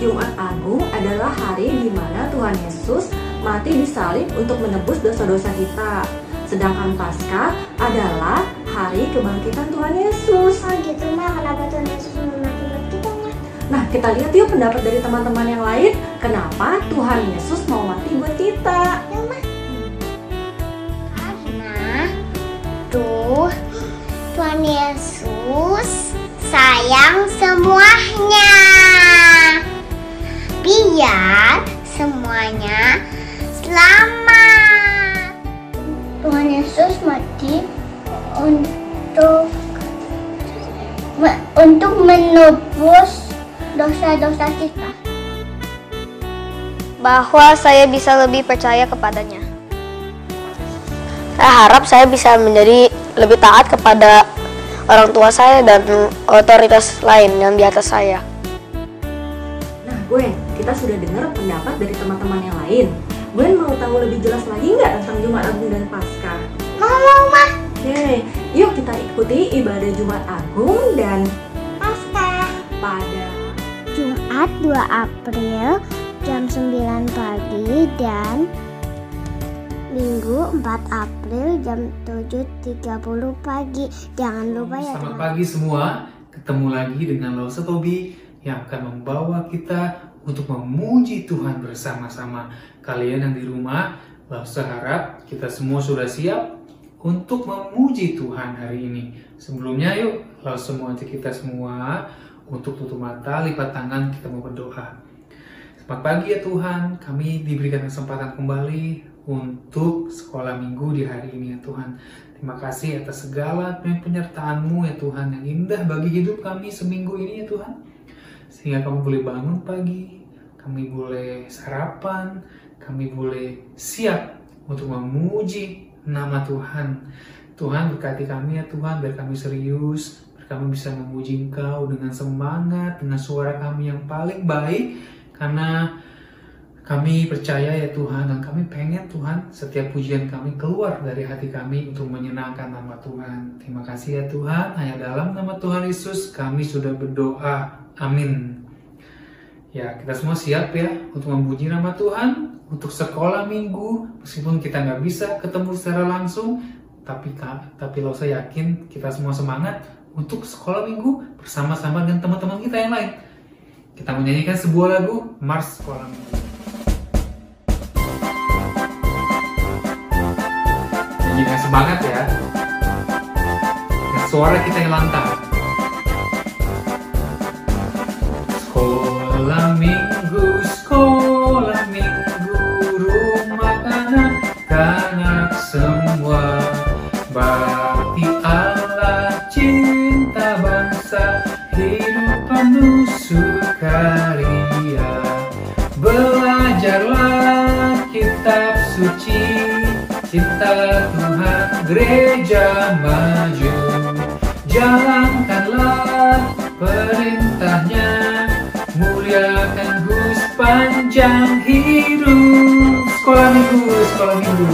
Jumat Agung adalah hari di mana Tuhan Yesus mati di salib untuk menebus dosa-dosa kita. Sedangkan Paskah adalah hari kebangkitan Tuhan Yesus. Oh gitu mah, kenapa Tuhan Yesus mau mati buat kita mah? Nah, kita lihat yuk pendapat dari teman-teman yang lain. Kenapa Tuhan Yesus mau mati buat kita? Ya mah. Karena Tuhan Yesus sayang semuanya. Biar semuanya selamat. Tuhan Yesus mati untuk menebus dosa-dosa kita. Bahwa saya bisa lebih percaya kepadanya. Saya harap saya bisa menjadi lebih taat kepada orang tua saya dan otoritas lain yang di atas saya. Nah, Gwen, kita sudah dengar pendapat dari teman-teman yang lain. Gwen mau tahu lebih jelas lagi nggak tentang Jumat Agung dan Paskah? Mau mah. Oke, yuk kita ikuti ibadah Jumat Agung dan Paskah pada Jumat 2 April jam 9 pagi dan Minggu 4 April jam 7.30 pagi. Jangan lupa ya. Selamat pagi semua. Ketemu lagi dengan Lausa Tobi yang akan membawa kita untuk memuji Tuhan bersama-sama. Kalian yang di rumah, Lausa harap kita semua sudah siap untuk memuji Tuhan hari ini. Sebelumnya yuk, Lausa mau ajak kita semua untuk tutup mata, lipat tangan, kita mau berdoa. Selamat pagi ya Tuhan, kami diberikan kesempatan kembali untuk sekolah minggu di hari ini ya Tuhan. Terima kasih atas segala penyertaan-Mu ya Tuhan yang indah bagi hidup kami seminggu ini ya Tuhan. Sehingga kami boleh bangun pagi, kami boleh sarapan, kami boleh siap untuk memuji nama Tuhan. Tuhan berkati kami ya Tuhan, biar kami serius, biar kami bisa memuji Engkau dengan semangat, dengan suara kami yang paling baik. Karena kami percaya ya Tuhan, dan kami pengen Tuhan setiap pujian kami keluar dari hati kami untuk menyenangkan nama Tuhan. Terima kasih ya Tuhan, hanya dalam nama Tuhan Yesus kami sudah berdoa. Amin. Ya, kita semua siap ya untuk memuji nama Tuhan, untuk sekolah minggu, meskipun kita nggak bisa ketemu secara langsung, tapi Lausa yakin kita semua semangat untuk sekolah minggu bersama-sama dengan teman-teman kita yang lain. Kita menyanyikan sebuah lagu, Mars Sekolah Minggu. Nyanyikan semangat ya, dengan suara kita yang lantang. Sekolah minggu, rumah anak-anak semua. Bakti Allah, cinta bangsa, hidup penuh sukaria. Belajarlah kitab suci, cinta Tuhan, gereja maju. Jalankanlah perintahnya, muliakan Gus panjang hidup. Sekolah minggu, sekolah minggu.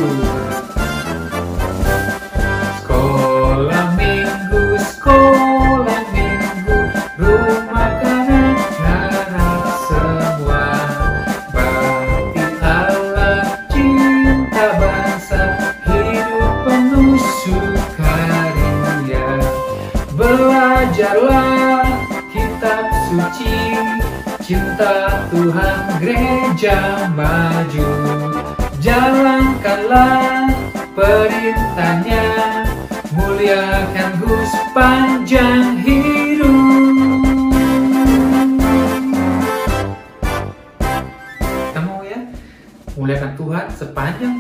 Sekolah minggu, sekolah minggu, rumah anak-anak semua. Bakti Allah, cinta bangsa, hidup penuh sukaria. Belajarlah kitab suci, cinta Tuhan, gereja maju. Jalankanlah perintahnya, muliakan Gus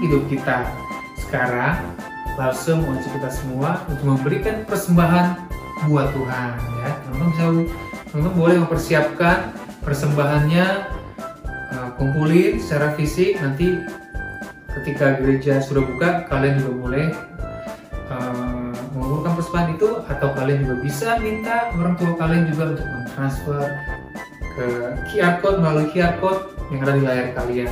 hidup kita. Sekarang Lause mengajak kita semua untuk memberikan persembahan buat Tuhan ya. Teman-teman boleh mempersiapkan persembahannya, kumpulin secara fisik. Nanti ketika gereja sudah buka, kalian juga boleh mengumpulkan persembahan itu, atau kalian juga bisa minta orang tua kalian juga untuk mentransfer ke QR code, melalui QR code yang ada di layar kalian.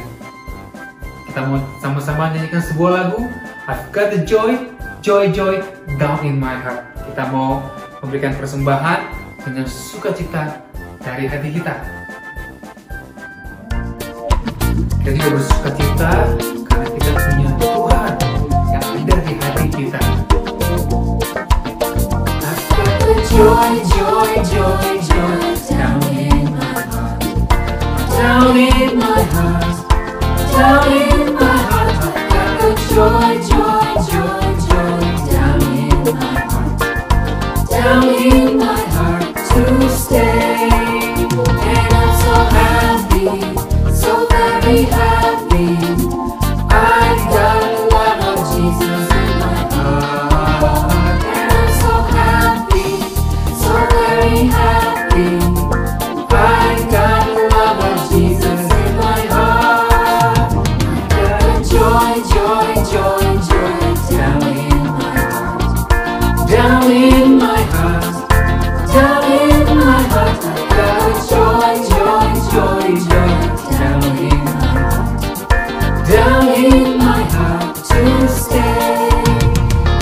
Kita mau sama-sama nyanyikan sebuah lagu, I've got the joy, joy, joy down in my heart. Kita mau memberikan persembahan dengan sukacita dari hati kita. Kita juga bersukacita karena kita punya Tuhan yang ada di hati kita. Joy, joy, joy, joy down in my heart, down in my heart, down in my heart. I've got the joy, joy, joy, joy down in my heart, down in my heart to stay. And I'm so happy, so very happy. I've got the love of Jesus in my heart, and I'm so happy, so very happy. I've got the love of Jesus in my heart. I've got a joy, joy, joy, joy down in my heart, down in my heart, down in my heart. I've got a joy, joy, joy, joy down in my heart, down in my heart to stay.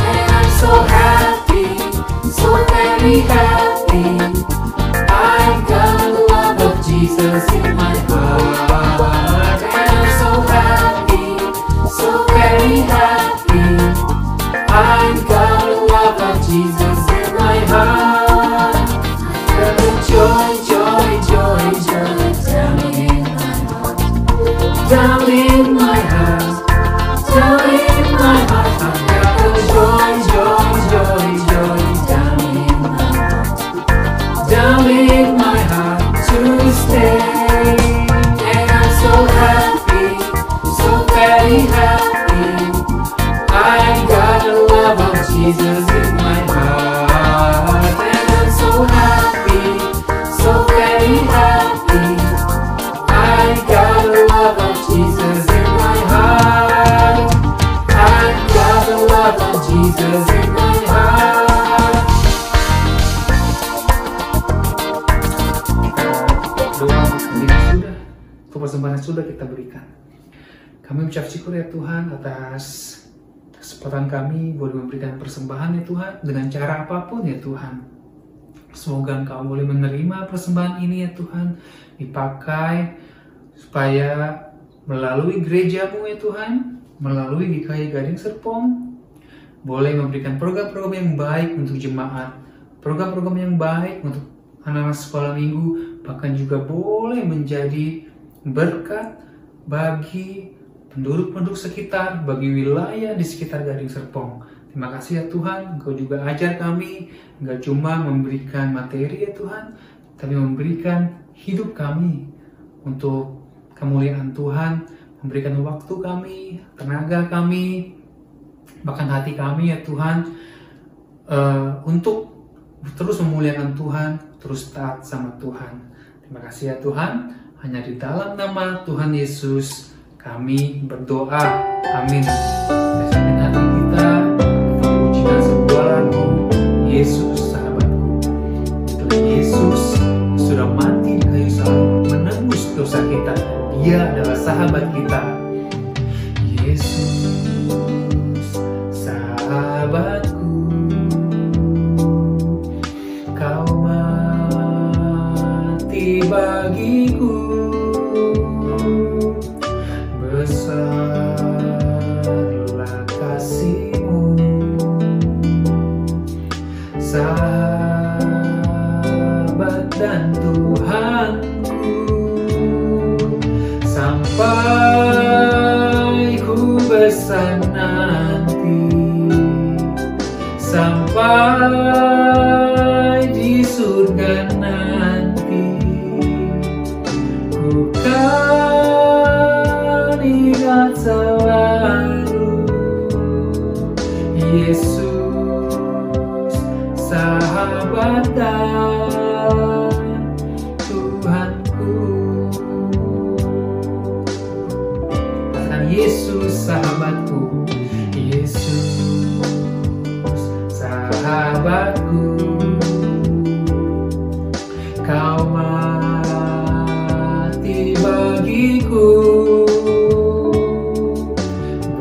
And I'm so happy, so very happy. I've got the love of Jesus in my heart. And I'm so happy, so very happy. I've got the love of Jesus in my heart. I've got the joy, joy, joy, joy down in my heart, down in my heart, down in my heart. I've got the joy, joy, joy, joy down in my heart, down in my heart to stay. And I'm so happy, so very happy. I got the love of Jesus in my heart. And I'm so happy, so very happy. I got the love of Jesus in my heart. I got the love of Jesus in my heart. Doa sudah, persembahan sudah kita berikan. Kami ucap syukur ya Tuhan atas kesempatan kami boleh memberikan persembahan ya Tuhan, dengan cara apapun ya Tuhan. Semoga Engkau boleh menerima persembahan ini ya Tuhan, dipakai supaya melalui gerejamu ya Tuhan, melalui GKI Gading Serpong, boleh memberikan program-program yang baik untuk jemaat, program-program yang baik untuk anak-anak sekolah minggu, bahkan juga boleh menjadi berkat bagi penduduk-penduduk sekitar, bagi wilayah di sekitar Gading Serpong. Terima kasih ya Tuhan, Engkau juga ajar kami, enggak cuma memberikan materi ya Tuhan, tapi memberikan hidup kami untuk kemuliaan Tuhan, memberikan waktu kami, tenaga kami, bahkan hati kami ya Tuhan, untuk terus memuliakan Tuhan, terus taat sama Tuhan. Terima kasih ya Tuhan, hanya di dalam nama Tuhan Yesus kami berdoa, amin. Bersama hati kita memujikan sebuah lagu, Yesus sahabatku. Itulah Yesus sudah mati di kayu salib menebus dosa kita. Dia adalah sahabat kita. Yesus sahabatku, Kau mati bagiku. Besarlah kasih-Mu, sahabat dan Tuhanku, sampai ku besar nanti, sampai di surga nanti, ku kan ingat selalu persahabatan Tuhanku. Katakan Yesus sahabatku, Yesus sahabatku, Kau mati bagiku,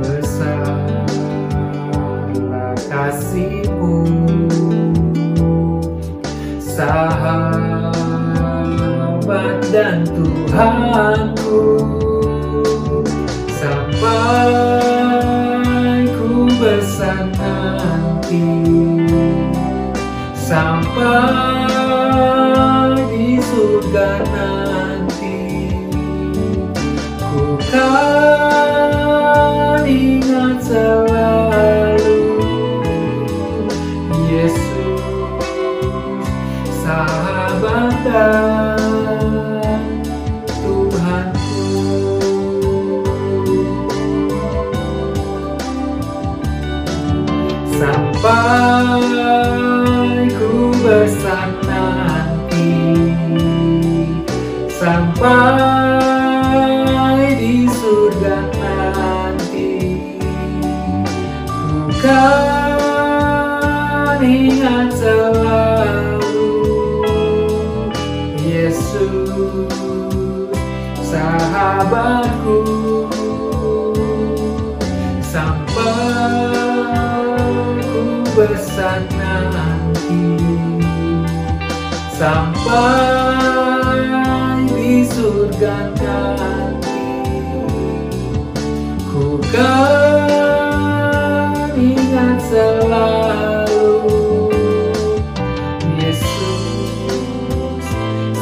besarlah kasih-Mu, sahabat dan Tuhanku, sampai ku besar nanti, sampai di surga nanti, ku kan ingat selalu Yesus sahabat dan Tuhanku. Sampai ku besar nanti, sampai di surga nanti, ku kan ingat selalu Yesus sahabatku, sampai ku besar nanti, sampai di surga nanti, ku kan ingat selalu Yesus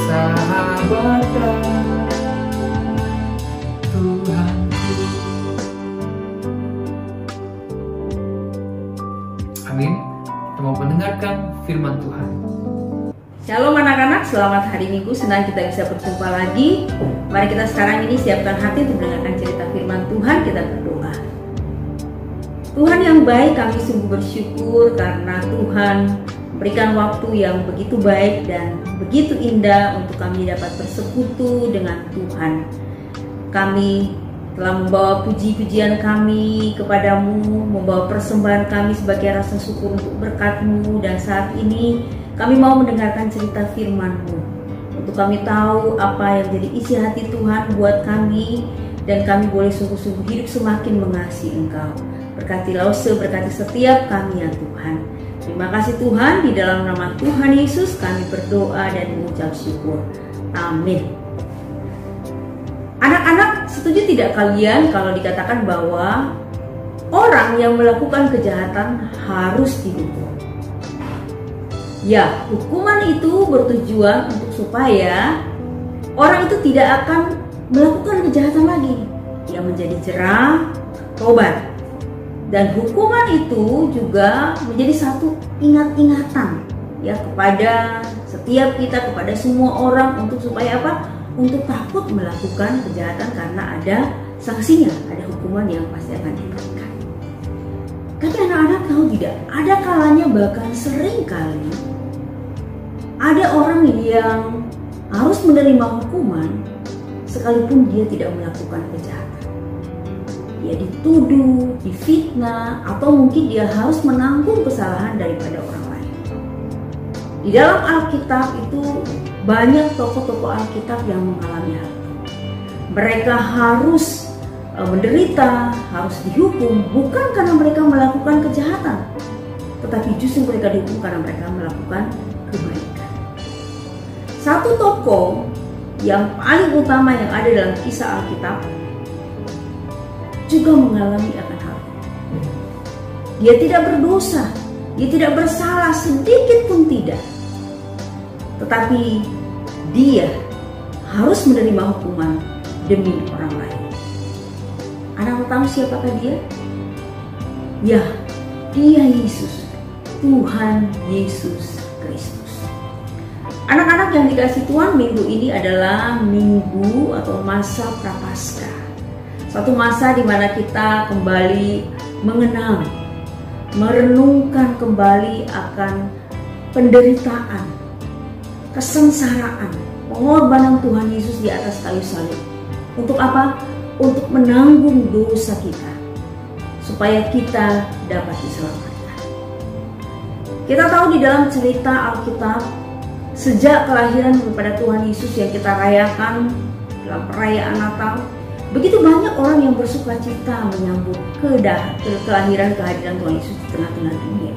sahabat dan Tuhanku. Amin. Kita mau mendengarkan firman Tuhan. Shalom anak-anak, selamat hari Minggu, senang kita bisa berjumpa lagi. Mari kita sekarang ini siapkan hati untuk mendengarkan cerita firman Tuhan. Kita berdoa. Tuhan yang baik, kami sungguh bersyukur karena Tuhan berikan waktu yang begitu baik dan begitu indah untuk kami dapat bersekutu dengan Tuhan. Kami telah membawa puji-pujian kami kepadamu, membawa persembahan kami sebagai rasa syukur untuk berkat-Mu, dan saat ini kami mau mendengarkan cerita firman-Mu untuk kami tahu apa yang jadi isi hati Tuhan buat kami, dan kami boleh sungguh-sungguh hidup semakin mengasihi Engkau. Berkati Lause, berkati setiap kami ya Tuhan. Terima kasih Tuhan, di dalam nama Tuhan Yesus kami berdoa dan mengucap syukur. Amin. Anak-anak, setuju tidak kalian kalau dikatakan bahwa orang yang melakukan kejahatan harus dihukum? Ya, hukuman itu bertujuan untuk supaya orang itu tidak akan melakukan kejahatan lagi. Dia menjadi jerah, tobat. Dan hukuman itu juga menjadi satu ingat-ingatan ya kepada setiap kita, kepada semua orang, untuk supaya apa? Untuk takut melakukan kejahatan karena ada sanksinya, ada hukuman yang pasti akan diberikan. Tapi anak-anak tahu tidak, ada kalanya bahkan sering kali ada orang yang harus menerima hukuman sekalipun dia tidak melakukan kejahatan. Dia dituduh, difitnah, atau mungkin dia harus menanggung kesalahan daripada orang lain. Di dalam Alkitab itu banyak tokoh-tokoh Alkitab yang mengalami hal itu. Mereka harus menderita, harus dihukum bukan karena mereka melakukan kejahatan, tetapi justru mereka dihukum karena mereka melakukan kebaikan. Satu tokoh yang paling utama yang ada dalam kisah Alkitab juga mengalami akan hal itu. Dia tidak berdosa, dia tidak bersalah sedikit pun tidak. Tetapi dia harus menerima hukuman demi orang lain. Anak tahu siapakah dia? Ya, dia Yesus, Tuhan Yesus Kristus. Anak-anak yang dikasihi Tuhan, minggu ini adalah minggu atau masa Prapaskah. Satu masa di mana kita kembali mengenang, merenungkan kembali akan penderitaan, kesengsaraan, pengorbanan Tuhan Yesus di atas kayu salib. Untuk apa? Untuk menanggung dosa kita, supaya kita dapat diselamatkan. Kita tahu di dalam cerita Alkitab, sejak kelahiran daripada Tuhan Yesus yang kita rayakan dalam perayaan Natal, begitu banyak orang yang bersuka cita menyambut kelahiran kehadiran Tuhan Yesus di tengah-tengah dunia.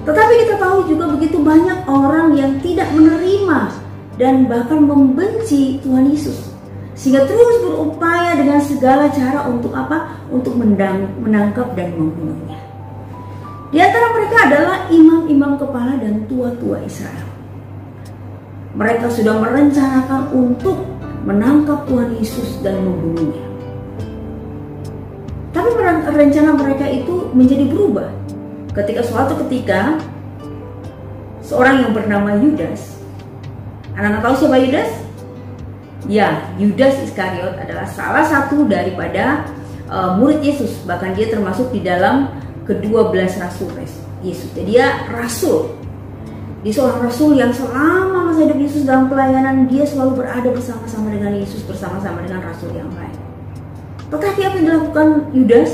Tetapi kita tahu juga begitu banyak orang yang tidak menerima dan bahkan membenci Tuhan Yesus, sehingga terus berupaya dengan segala cara untuk apa? Untuk menangkap dan membunuhnya. Di antara mereka adalah imam-imam kepala dan tua-tua Israel. Mereka sudah merencanakan untuk menangkap Tuhan Yesus dan membunuhnya. Tapi rencana mereka itu menjadi berubah ketika suatu ketika seorang yang bernama Yudas. Anak-anak tahu siapa Yudas? Ya, Yudas Iskariot adalah salah satu daripada murid Yesus. Bahkan dia termasuk di dalam ke-12 rasul Yesus. Jadi dia rasul. Dia seorang rasul yang selama masa hidup Yesus dalam pelayanan, dia selalu berada bersama-sama dengan Yesus, bersama-sama dengan rasul yang lain. Tetapi apa yang dilakukan Yudas?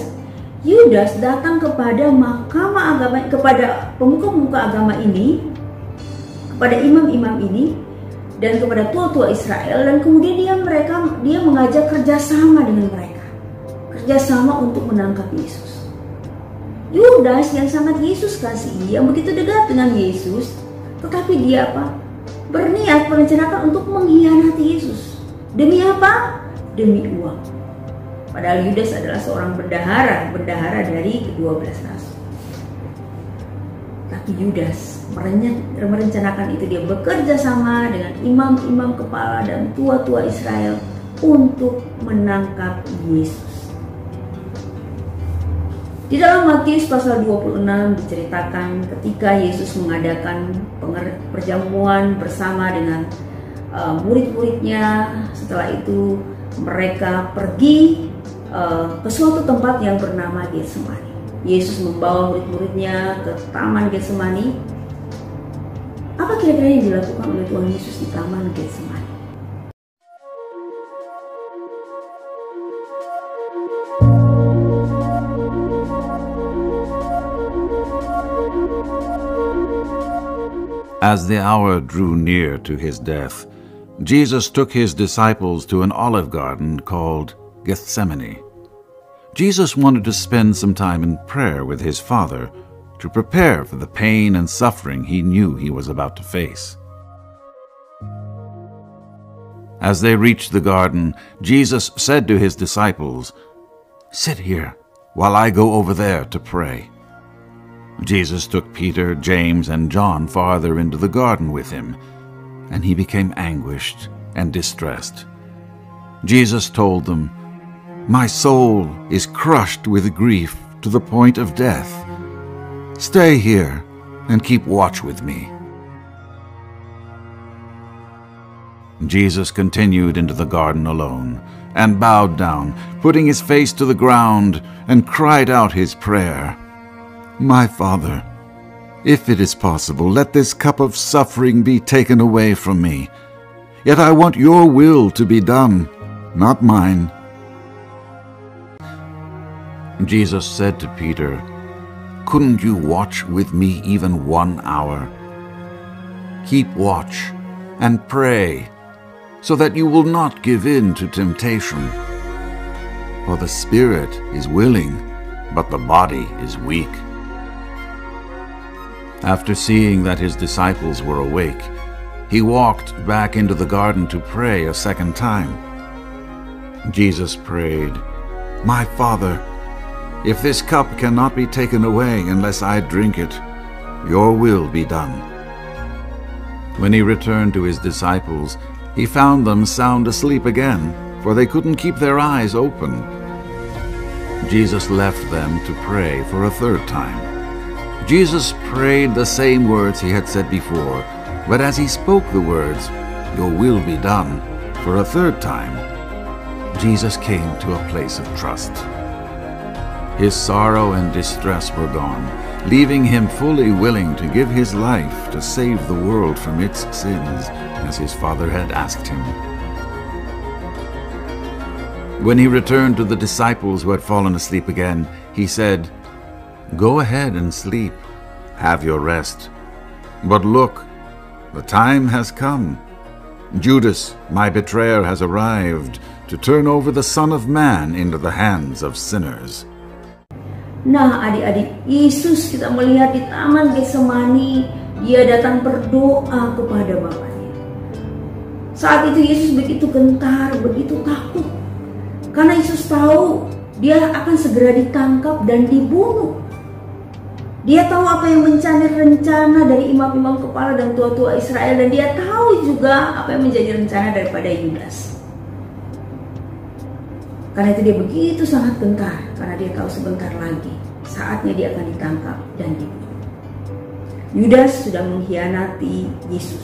Yudas datang kepada mahkamah agama, kepada pemuka-pemuka agama ini, kepada imam-imam ini, dan kepada tua-tua Israel, dan kemudian dia mengajak kerjasama dengan mereka, kerjasama untuk menangkap Yesus. Yudas yang sangat Yesus kasihi, yang begitu dekat dengan Yesus, tetapi dia apa? Berniat merencanakan untuk mengkhianati Yesus. Demi apa? Demi uang. Padahal Yudas adalah seorang bendahara dari ke-12 rasul. Tapi Yudas merencanakan itu, dia bekerja sama dengan imam-imam kepala dan tua-tua Israel untuk menangkap Yesus. Di dalam Matius pasal 26 diceritakan ketika Yesus mengadakan perjamuan bersama dengan murid-muridnya. Setelah itu mereka pergi ke suatu tempat yang bernama Getsemani. Yesus membawa murid-muridnya ke taman Getsemani. Apa kira-kira yang dilakukan oleh Tuhan Yesus di taman Getsemani? As the hour drew near to his death, Jesus took his disciples to an olive garden called Gethsemane. Jesus wanted to spend some time in prayer with his Father to prepare for the pain and suffering he knew he was about to face. As they reached the garden, Jesus said to his disciples, "Sit here while I go over there to pray." Jesus took Peter, James, and John farther into the garden with him, and he became anguished and distressed. Jesus told them, "My soul is crushed with grief to the point of death. Stay here and keep watch with me." Jesus continued into the garden alone, and bowed down, putting his face to the ground, and cried out his prayer. "My Father, if it is possible, let this cup of suffering be taken away from me. Yet I want your will to be done, not mine." Jesus said to Peter, "Couldn't you watch with me even 1 hour? Keep watch and pray, so that you will not give in to temptation. For the spirit is willing, but the body is weak." After seeing that his disciples were awake, he walked back into the garden to pray a second time. Jesus prayed, "My Father, if this cup cannot be taken away unless I drink it, your will be done." When he returned to his disciples, he found them sound asleep again, for they couldn't keep their eyes open. Jesus left them to pray for a third time. Jesus prayed the same words he had said before, but as he spoke the words, "Your will be done," for a third time, Jesus came to a place of trust. His sorrow and distress were gone, leaving him fully willing to give his life to save the world from its sins, as his Father had asked him. When he returned to the disciples who had fallen asleep again, he said, "Go ahead and sleep. Have your rest. But look, the time has come. Judas, my betrayer, has arrived to turn over the Son of Man into the hands of sinners." Nah, adik-adik, Yesus kita melihat di Taman Getsemani, dia datang berdoa kepada Bapaknya. Saat itu Yesus begitu gentar, begitu takut. Karena Yesus tahu dia akan segera ditangkap dan dibunuh. Dia tahu apa yang menjadi rencana dari imam-imam kepala dan tua-tua Israel, dan dia tahu juga apa yang menjadi rencana daripada Yudas. Karena itu dia begitu sangat gentar, karena dia tahu sebentar lagi saatnya dia akan ditangkap dan dibunuh. Yudas sudah mengkhianati Yesus,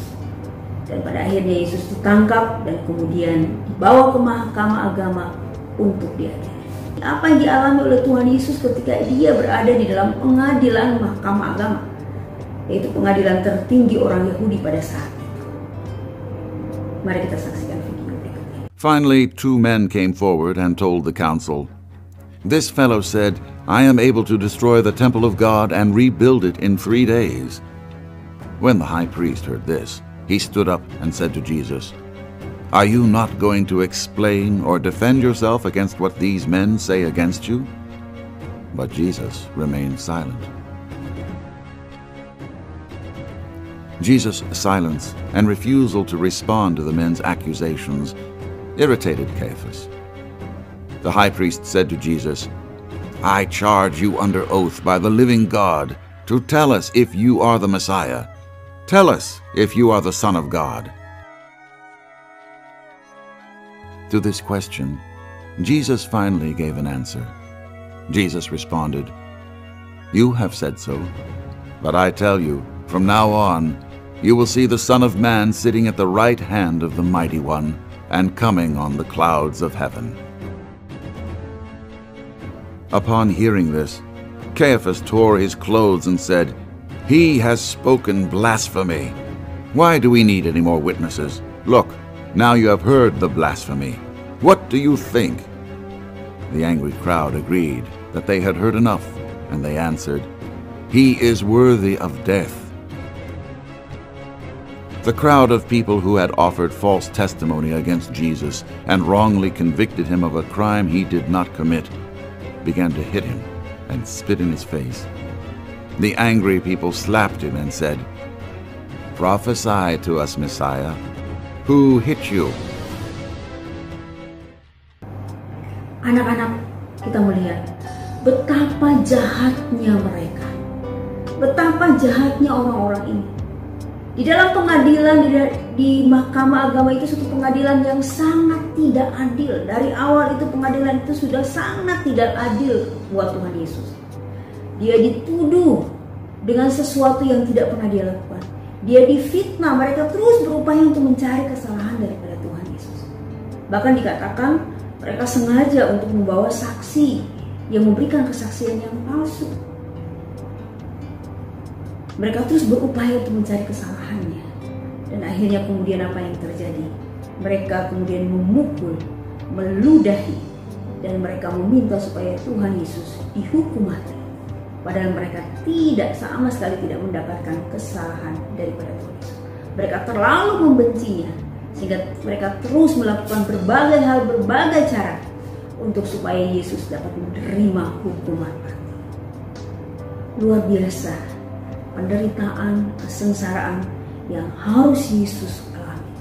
dan pada akhirnya Yesus ditangkap dan kemudian dibawa ke mahkamah agama untuk diadili. Apa yang dialami oleh Tuhan Yesus ketika dia berada di dalam pengadilan mahkamah agama, yaitu pengadilan tertinggi orang Yahudi pada saat itu. Mari kita saksikan video berikutnya. Finally, 2 men came forward and told the council, "This fellow said, 'I am able to destroy the temple of God and rebuild it in 3 days.'" When the high priest heard this, he stood up and said to Jesus, "Are you not going to explain or defend yourself against what these men say against you?" But Jesus remained silent. Jesus' silence and refusal to respond to the men's accusations irritated Caiaphas. The high priest said to Jesus, "I charge you under oath by the living God to tell us if you are the Messiah. Tell us if you are the Son of God." To this question, Jesus finally gave an answer. Jesus responded, "You have said so, but I tell you, from now on, you will see the Son of Man sitting at the right hand of the Mighty One and coming on the clouds of heaven." Upon hearing this, Caiaphas tore his clothes and said, "He has spoken blasphemy. Why do we need any more witnesses? Look, now you have heard the blasphemy. What do you think?" The angry crowd agreed that they had heard enough, and they answered, "He is worthy of death." The crowd of people who had offered false testimony against Jesus and wrongly convicted him of a crime he did not commit began to hit him and spit in his face. The angry people slapped him and said, "Prophesy to us, Messiah. Who hit you?" Anak-anak, kita melihat betapa jahatnya mereka, betapa jahatnya orang-orang ini. Di dalam pengadilan di mahkamah agama itu suatu pengadilan yang sangat tidak adil. Dari awal itu pengadilan itu sudah sangat tidak adil buat Tuhan Yesus. Dia dituduh dengan sesuatu yang tidak pernah dia lakukan. Dia difitnah, mereka terus berupaya untuk mencari kesalahan daripada Tuhan Yesus. Bahkan dikatakan mereka sengaja untuk membawa saksi yang memberikan kesaksian yang palsu. Mereka terus berupaya untuk mencari kesalahannya. Dan akhirnya kemudian apa yang terjadi? Mereka kemudian memukul, meludahi, dan mereka meminta supaya Tuhan Yesus dihukum mati. Padahal mereka sama sekali tidak mendapatkan kesalahan daripada Tuhan Yesus. Mereka terlalu membencinya, sehingga mereka terus melakukan berbagai hal, berbagai cara untuk supaya Yesus dapat menerima hukuman mati. Luar biasa penderitaan, kesengsaraan yang harus Yesus alami.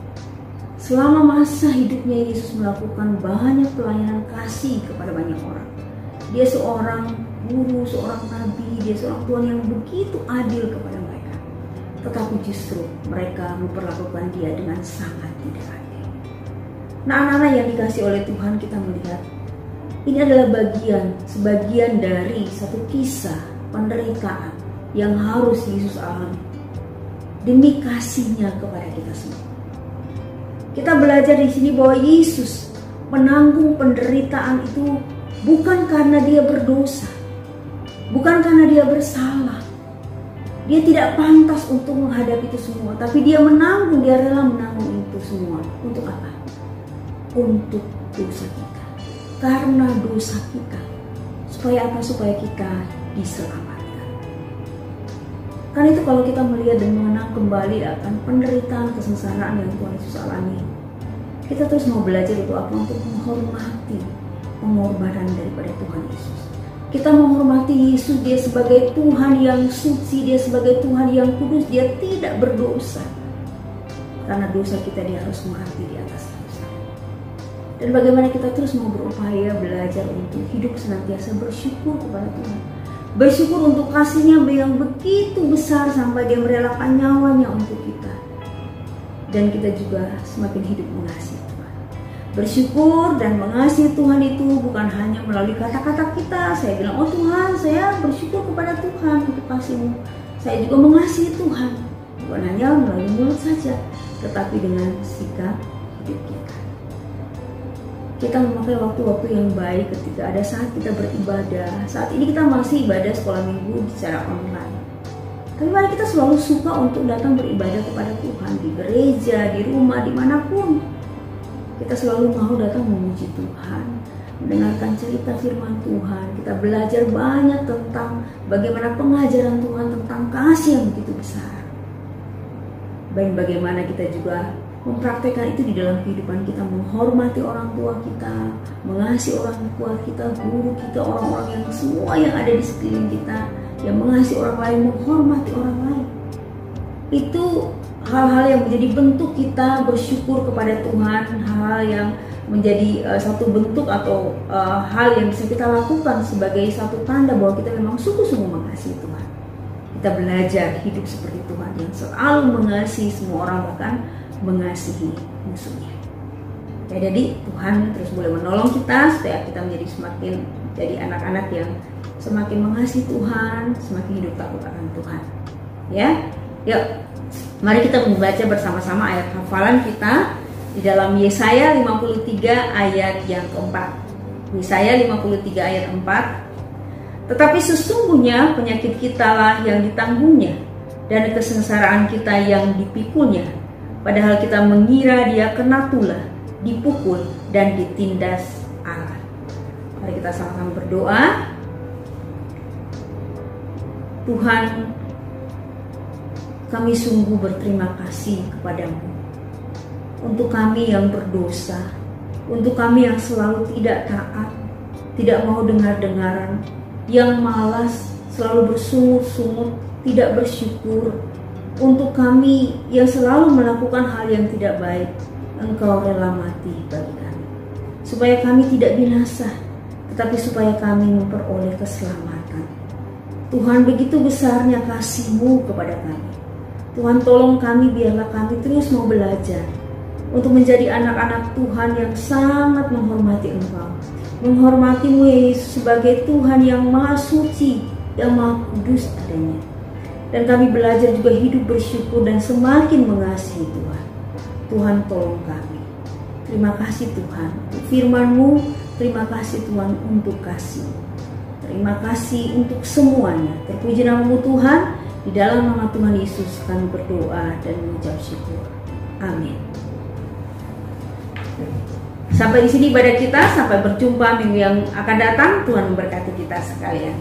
Selama masa hidupnya Yesus melakukan banyak pelayanan kasih kepada banyak orang. Dia seorang guru, seorang nabi, dia seorang Tuhan yang begitu adil kepada mereka. Tetapi justru mereka memperlakukan dia dengan sangat tidak adil. Nah, anak-anak yang dikasih oleh Tuhan, kita melihat ini adalah sebagian dari satu kisah penderitaan yang harus Yesus alami demi kasihnya kepada kita semua. Kita belajar di sini bahwa Yesus menanggung penderitaan itu bukan karena dia berdosa, bukan karena dia bersalah, Dia tidak pantas untuk menghadapi itu semua, tapi dia menanggung, dia rela menanggung itu semua. Untuk apa? Untuk dosa kita. Karena dosa kita. Supaya apa? Supaya kita diselamatkan. Karena itu kalau kita melihat dan mengenang kembali akan penderitaan, kesengsaraan yang Tuhan Yesus alami, kita terus mau belajar itu apa? Untuk menghormati pengorbanan daripada Tuhan Yesus. Kita menghormati Yesus, dia sebagai Tuhan yang suci, dia sebagai Tuhan yang kudus, dia tidak berdosa. Karena dosa kita dia harus mati di atas dosa. Dan bagaimana kita terus mau berupaya belajar untuk hidup senantiasa bersyukur kepada Tuhan. Bersyukur untuk kasih-Nya yang begitu besar sampai dia merelakan nyawanya untuk kita. Dan kita juga semakin hidup mengasihi Tuhan. Bersyukur dan mengasihi Tuhan itu bukan hanya melalui kata-kata kita. Saya bilang, oh Tuhan, saya bersyukur kepada Tuhan untuk kasih-Mu. Saya juga mengasihi Tuhan. Bukan hanya melalui mulut saja, tetapi dengan sikap hidup kita. Kita memakai waktu-waktu yang baik ketika ada saat kita beribadah. Saat ini kita masih ibadah sekolah minggu secara online. Tapi mari kita selalu suka untuk datang beribadah kepada Tuhan di gereja, di rumah, dimanapun. Kita selalu mau datang memuji Tuhan, mendengarkan cerita firman Tuhan. Kita belajar banyak tentang bagaimana pengajaran Tuhan tentang kasih yang begitu besar. Dan bagaimana kita juga mempraktekkan itu di dalam kehidupan kita, menghormati orang tua kita, mengasihi orang tua kita, guru kita, orang-orang yang semua yang ada di sekeliling kita, yang mengasihi orang lain, menghormati orang lain. Itu hal-hal yang menjadi bentuk kita bersyukur kepada Tuhan, hal yang menjadi satu bentuk atau hal yang bisa kita lakukan sebagai satu tanda bahwa kita memang sungguh-sungguh mengasihi Tuhan. Kita belajar hidup seperti Tuhan yang selalu mengasihi semua orang, bahkan mengasihi musuhnya. Ya, jadi Tuhan terus boleh menolong kita supaya kita menjadi semakin jadi anak-anak yang semakin mengasihi Tuhan, semakin hidup takut akan Tuhan. Ya, yuk, mari kita membaca bersama-sama ayat hafalan kita di dalam Yesaya 53 ayat yang keempat. Yesaya 53 ayat 4. Tetapi sesungguhnya penyakit kitalah yang ditanggungnya dan kesengsaraan kita yang dipikulnya. Padahal kita mengira dia kena tulah, dipukul dan ditindas Allah. Mari kita sama-sama berdoa. Tuhan, kami sungguh berterima kasih kepadamu untuk kami yang berdosa, untuk kami yang selalu tidak taat, tidak mau dengar-dengaran, yang malas, selalu bersungut-sungut, tidak bersyukur. Untuk kami yang selalu melakukan hal yang tidak baik, Engkau rela mati bagi kami, supaya kami tidak binasa, tetapi supaya kami memperoleh keselamatan. Tuhan, begitu besarnya kasih-Mu kepada kami. Tuhan, tolong kami, biarlah kami terus mau belajar untuk menjadi anak-anak Tuhan yang sangat menghormati Engkau, menghormati-Mu Yesus sebagai Tuhan yang maha suci, yang maha kudus adanya. Dan kami belajar juga hidup bersyukur dan semakin mengasihi Tuhan. Tuhan, tolong kami. Terima kasih Tuhan untuk firman-Mu, terima kasih Tuhan untuk kasih. Terima kasih untuk semuanya. Terpuji nama-Mu Tuhan. Di dalam nama Tuhan Yesus kami berdoa dan mengucap syukur. Amin. Sampai di sini ibadah kita. Sampai berjumpa minggu yang akan datang. Tuhan memberkati kita sekalian.